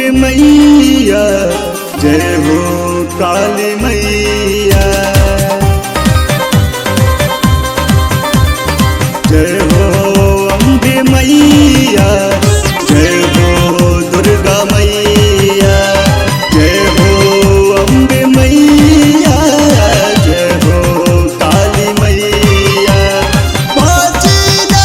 अम्बे मैया जय हो काली मैया, जय हो अम्बे मैया, जय हो दुर्गा मैया, जय हो अम्बे मैया, जय हो काली मैया। बाजना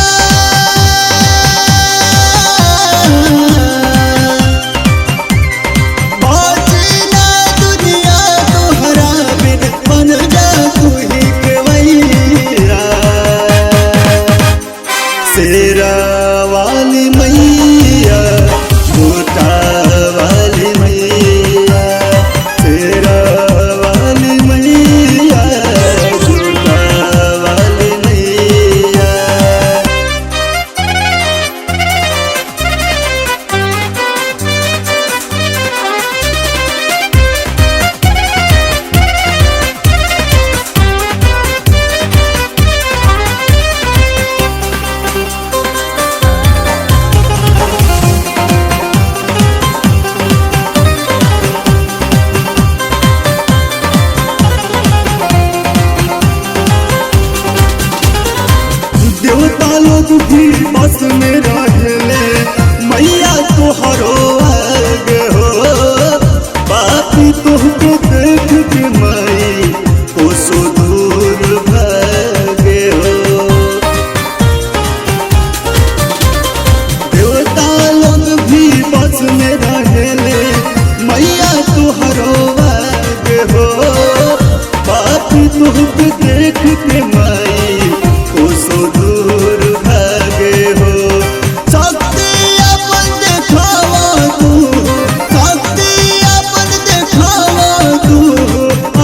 बाजना दुनिया तोहरा बिन बन जा तू ही केवैया, शेरा वाली मैया मोटा वाली मैया, शेरा वाली मैया मोटा वाली मैया। देवता लोग भी बस में रहले मैया तोहरो आगे हो, बापी तुहको देख के माई कोसो दूर भागे हो। देवता लोग भी बस में रहले मैया तोहरो आगे हो, बापी तुहको देख के माई कोसो दूर भागे हो। शक्ति अपन देखावा तू, शक्ति अपन देखावा तू,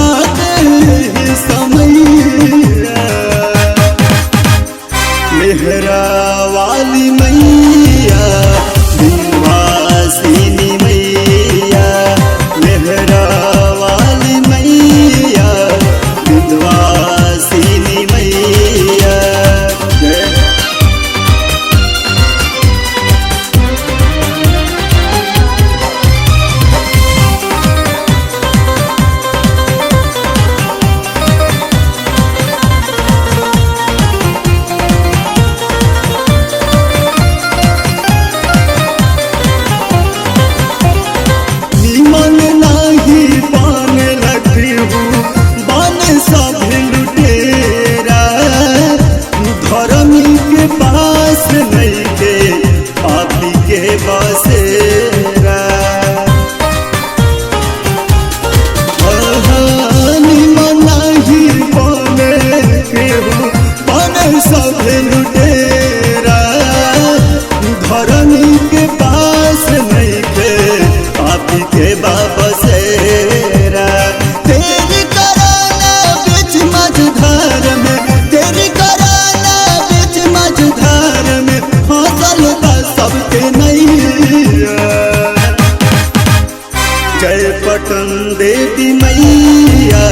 आते ही समैया। मेहरा वाली मैया विंध्यवासिनी मैया, मेहरा वाली मैया विंध्यवासिनी मैया। निमन नाही पान लगी हूँ बन सब लुटेरा, धर्मी के पास नहीं के पापी के बसेरा। निमन नाही पान के हूँ बन सब लुटेरा, धर्मी के पास नहीं के पापी के बसेरा। तेरी कराना बीच मझधार में, तेरी कराना बीच मझधार में, फसल का सबके नैया। जय पटन देवी मैया